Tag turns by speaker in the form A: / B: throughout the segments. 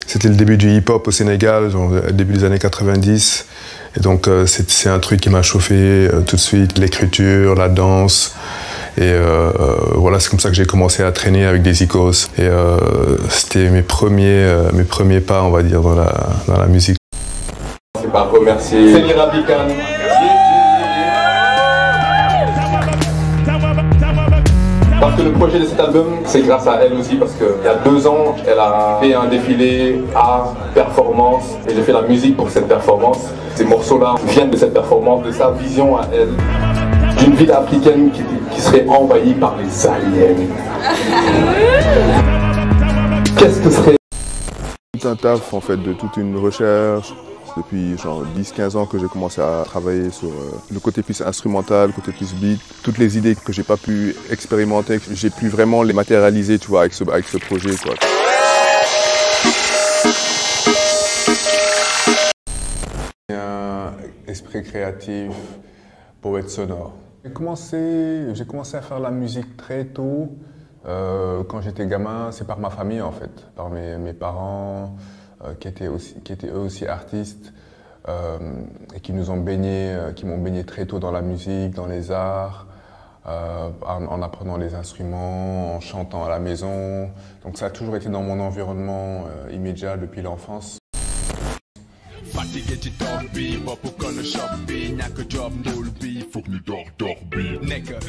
A: C'était le début du hip-hop au Sénégal, genre, début des années 90. Et donc c'est un truc qui m'a chauffé tout de suite, l'écriture, la danse. Et voilà, c'est comme ça que j'ai commencé à traîner avec des icos. Et c'était mes premiers pas, on va dire, dans la musique.
B: C'est pas remercier Céline Rabican. Parce que le projet de cet album, c'est grâce à elle aussi, parce qu'il y a 2 ans, elle a fait un défilé art, performance, et j'ai fait la musique pour cette performance. Ces morceaux-là viennent de cette performance, de sa vision à elle, d'une ville africaine qui serait envahie par les aliens. Qu'est-ce que serait...
A: Tout un taf en fait, de toute une recherche. Depuis genre 10-15 ans que j'ai commencé à travailler sur le côté plus instrumental, le côté plus beat. Toutes les idées que j'ai pas pu expérimenter, j'ai pu vraiment les matérialiser, tu vois, avec ce projet, quoi. Un esprit créatif, poète sonore. J'ai commencé à faire la musique très tôt. Quand j'étais gamin, c'est par ma famille en fait, par mes parents. Qui étaient eux aussi artistes et qui m'ont baigné très tôt dans la musique, dans les arts, en apprenant les instruments, en chantant à la maison. Donc ça a toujours été dans mon environnement immédiat depuis l'enfance.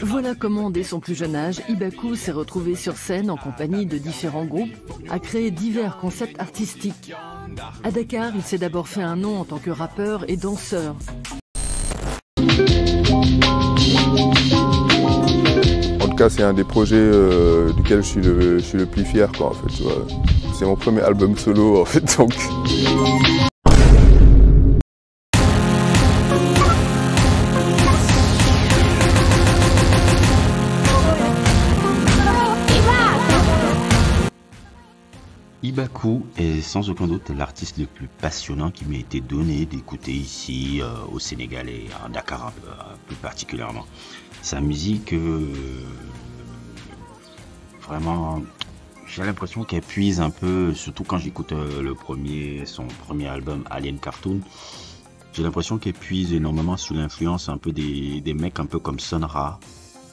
C: Voilà comment, dès son plus jeune âge, Ibaku s'est retrouvé sur scène en compagnie de différents groupes, à créer divers concepts artistiques. À Dakar, il s'est d'abord fait un nom en tant que rappeur et danseur.
A: En tout cas, c'est un des projets duquel je suis le plus fier, quoi, en fait, tu vois. C'est mon premier album solo, en fait, donc...
D: Ibaku est sans aucun doute l'artiste le plus passionnant qui m'ait été donné d'écouter ici au Sénégal et à Dakar plus particulièrement. Sa musique, vraiment, j'ai l'impression qu'elle puise un peu, surtout quand j'écoute son premier album Alien Cartoon, j'ai l'impression qu'elle puise énormément sous l'influence un peu des mecs un peu comme Sun Ra,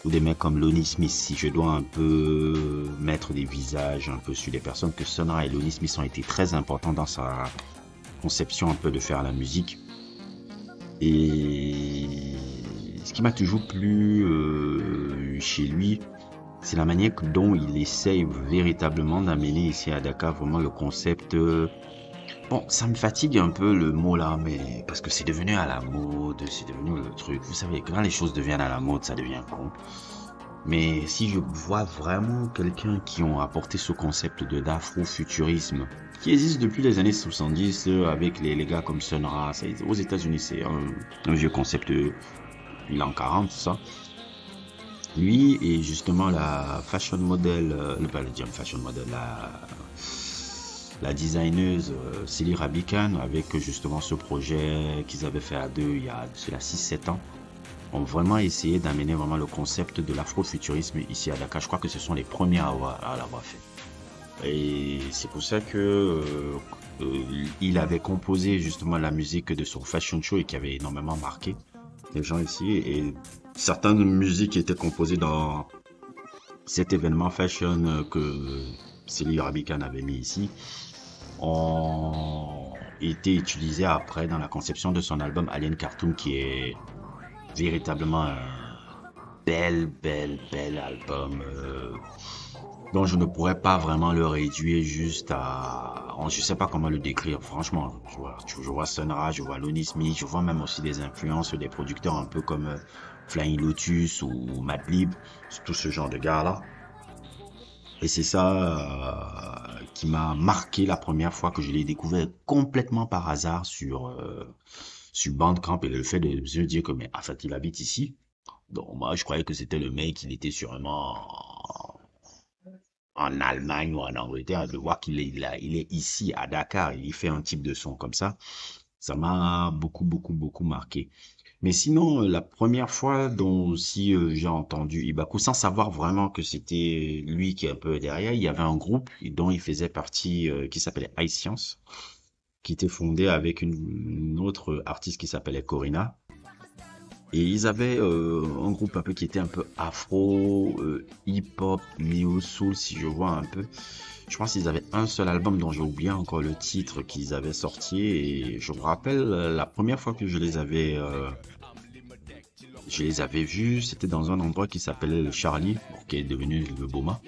D: ou des mecs comme Lonnie Smith, si je dois un peu mettre des visages un peu sur les personnes, que Sun Ra et Lonnie Smith ont été très importants dans sa conception un peu de faire la musique. Et ce qui m'a toujours plu chez lui, c'est la manière dont il essaye véritablement d'amener ici à Dakar vraiment le concept... Bon, ça me fatigue un peu le mot là, mais parce que c'est devenu à la mode, c'est devenu le truc. Vous savez, quand les choses deviennent à la mode, ça devient con. Mais si je vois vraiment quelqu'un qui ont apporté ce concept d'afrofuturisme, qui existe depuis les années 70 avec les gars comme Sun Ra, aux États-Unis, c'est un vieux concept de l'an 40, tout ça. Lui et justement la fashion model, la designeuse Céline Rabican, avec justement ce projet qu'ils avaient fait à deux il y a cela 6-7 ans, ont vraiment essayé d'amener vraiment le concept de l'afrofuturisme ici à Dakar. Je crois que ce sont les premiers à l'avoir fait. Et c'est pour ça que il avait composé justement la musique de son fashion show et qui avait énormément marqué les gens ici. Et certaines musiques étaient composées dans cet événement fashion que Céline Rabican avait mis ici ont été utilisés après dans la conception de son album Alien Cartoon, qui est véritablement un bel album dont je ne pourrais pas vraiment le réduire juste à... Je sais pas comment le décrire, franchement. Je vois Sun Ra, je vois Lonnie Smith, je vois même aussi des influences des producteurs un peu comme Flying Lotus ou Madlib, tout ce genre de gars-là. Et c'est ça qui m'a marqué la première fois que je l'ai découvert complètement par hasard sur Bandcamp, et le fait de se dire que, mais en fait, il habite ici. Donc moi, je croyais que c'était le mec, il était sûrement en Allemagne ou en Angleterre. De voir qu'il est, il est ici à Dakar, il fait un type de son comme ça m'a beaucoup marqué. Mais sinon, la première fois dont aussi j'ai entendu Ibaku, sans savoir vraiment que c'était lui qui est un peu derrière, il y avait un groupe dont il faisait partie qui s'appelait High Science, qui était fondé avec une autre artiste qui s'appelait Corina. Et ils avaient un groupe un peu qui était un peu afro, hip-hop, neo-soul, si je vois un peu. Je pense qu'ils avaient un seul album dont j'ai oublié encore le titre qu'ils avaient sorti. Et je me rappelle la première fois que je les avais vus, c'était dans un endroit qui s'appelait le Charlie, bon, qui est devenu le Boma.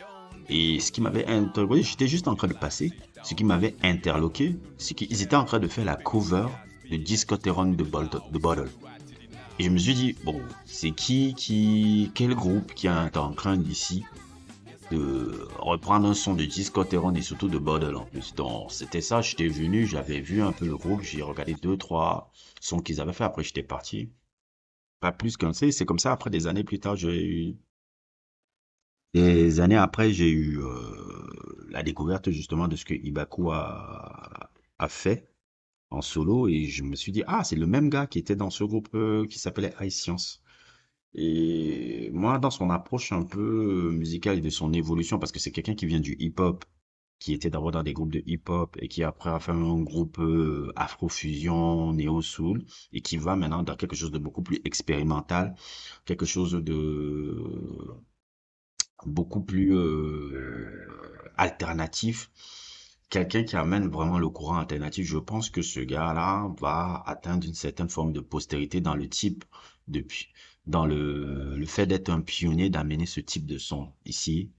D: Et ce qui m'avait interloqué, j'étais juste en train de passer. Ce qui m'avait interloqué, c'est qu'ils étaient en train de faire la cover de Discotheron de Bottle. Et je me suis dit, bon, c'est quel groupe qui est en train d'ici de reprendre un son de Discotheron et surtout de Bottle en plus. Donc, c'était ça, j'étais venu, j'avais vu un peu le groupe, j'ai regardé deux, trois sons qu'ils avaient fait, après j'étais parti. Pas plus qu'un, c'est comme ça, après des années plus tard, des années après, j'ai eu la découverte justement de ce que Ibaku a fait en solo et je me suis dit, ah, c'est le même gars qui était dans ce groupe qui s'appelait High Science. Et moi, dans son approche un peu musicale et de son évolution, parce que c'est quelqu'un qui vient du hip-hop, qui était d'abord dans des groupes de hip-hop et qui après a fait un groupe afro-fusion, néo-soul, et qui va maintenant dans quelque chose de beaucoup plus expérimental, quelque chose de beaucoup plus alternatif. Quelqu'un qui amène vraiment le courant alternatif, je pense que ce gars-là va atteindre une certaine forme de postérité dans le type de, dans le fait d'être un pionnier, d'amener ce type de son ici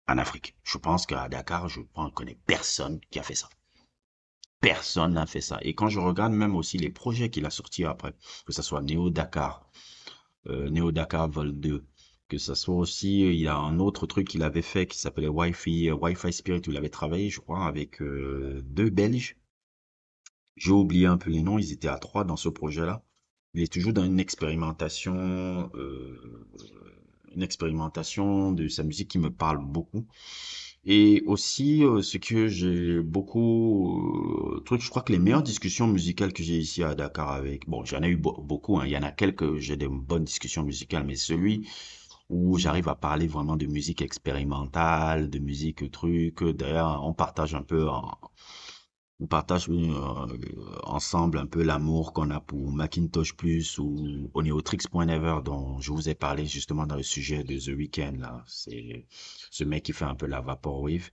D: en Afrique. Je pense qu'à Dakar, je ne connais personne qui a fait ça. Personne n'a fait ça. Et quand je regarde même aussi les projets qu'il a sortis après, que ce soit Neo Dakar Vol 2, que ce soit aussi, il y a un autre truc qu'il avait fait qui s'appelait Wi-Fi Spirit, où il avait travaillé, je crois, avec deux Belges. J'ai oublié un peu les noms, ils étaient à trois dans ce projet-là. Il est toujours dans une expérimentation de sa musique qui me parle beaucoup. Et aussi, ce que j'ai beaucoup, je crois que les meilleures discussions musicales que j'ai ici à Dakar avec, bon, j'en ai eu beaucoup, hein, il y en a quelques, j'ai des bonnes discussions musicales, mais celui où j'arrive à parler vraiment de musique expérimentale, de musique truc, d'ailleurs, on partage ensemble un peu l'amour qu'on a pour Macintosh Plus ou Oneotrix.never dont je vous ai parlé justement dans le sujet de The Weeknd là. C'est ce mec qui fait un peu la vaporwave.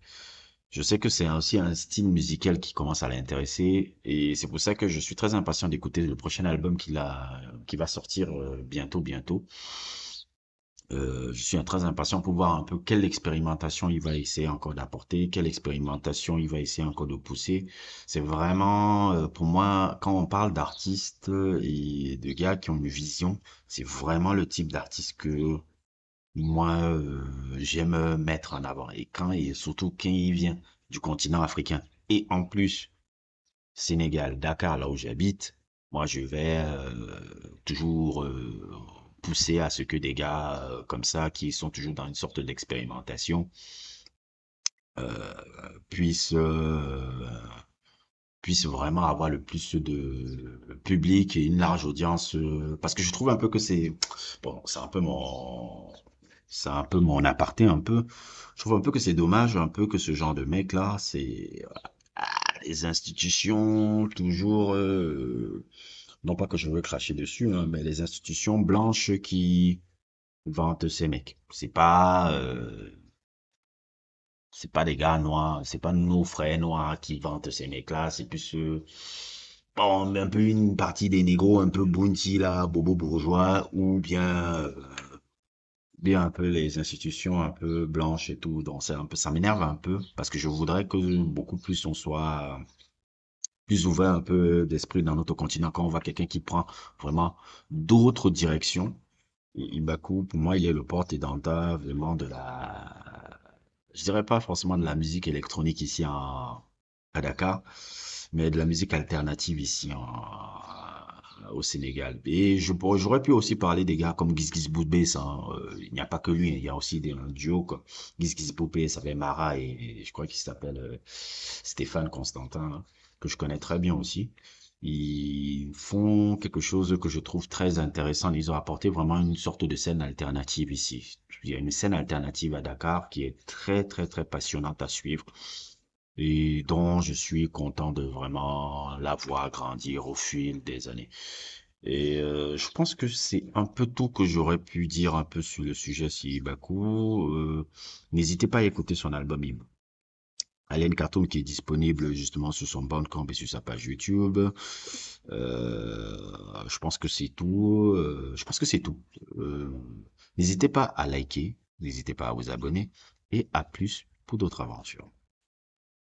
D: Je sais que c'est aussi un style musical qui commence à l'intéresser et c'est pour ça que je suis très impatient d'écouter le prochain album qui va sortir bientôt. Je suis très impatient pour voir un peu quelle expérimentation il va essayer encore d'apporter, quelle expérimentation il va essayer encore de pousser. C'est vraiment, pour moi, quand on parle d'artistes et de gars qui ont une vision, c'est vraiment le type d'artiste que moi, j'aime mettre en avant. Et surtout quand il vient du continent africain. Et en plus, Sénégal, Dakar, là où j'habite, moi je vais toujours pousser à ce que des gars comme ça, qui sont toujours dans une sorte d'expérimentation, euh, puissent, euh, puissent vraiment avoir le plus de public et une large audience. Parce que je trouve un peu que bon, c'est un peu mon aparté un peu. Je trouve un peu que c'est dommage, un peu que ce genre de mec-là, c'est les institutions, toujours, non pas que je veux cracher dessus, hein, mais les institutions blanches qui vantent ces mecs. C'est pas des gars noirs, c'est pas nos frères noirs qui vantent ces mecs-là, c'est plus, bon, un peu une partie des négros, un peu bounty là, bobo bourgeois, ou bien un peu les institutions un peu blanches et tout. Donc c'est un peu, ça m'énerve un peu, parce que je voudrais que beaucoup plus on soit plus ouvert un peu d'esprit dans notre continent quand on voit quelqu'un qui prend vraiment d'autres directions. Et Ibaku, pour moi, il est le porte-étendard vraiment je dirais pas forcément de la musique électronique ici à Dakar, mais de la musique alternative ici au Sénégal. Et j'aurais pu aussi parler des gars comme Giz Giz Boubé, ça, il n'y a pas que lui, il y a aussi un duo comme Giz Giz Boubé, ça s'appelle Mara et je crois qu'il s'appelle Stéphane Constantin, hein, que je connais très bien aussi. Ils font quelque chose que je trouve très intéressant. Ils ont apporté vraiment une sorte de scène alternative ici. Il y a une scène alternative à Dakar qui est très, très, très passionnante à suivre et dont je suis content de vraiment la voir grandir au fil des années. Et je pense que c'est un peu tout que j'aurais pu dire un peu sur le sujet Baku. N'hésitez pas à écouter son album Alien Cartoon qui est disponible justement sur son Bandcamp et sur sa page YouTube. Je pense que c'est tout. Je pense que c'est tout. N'hésitez pas à liker, n'hésitez pas à vous abonner et à plus pour d'autres aventures.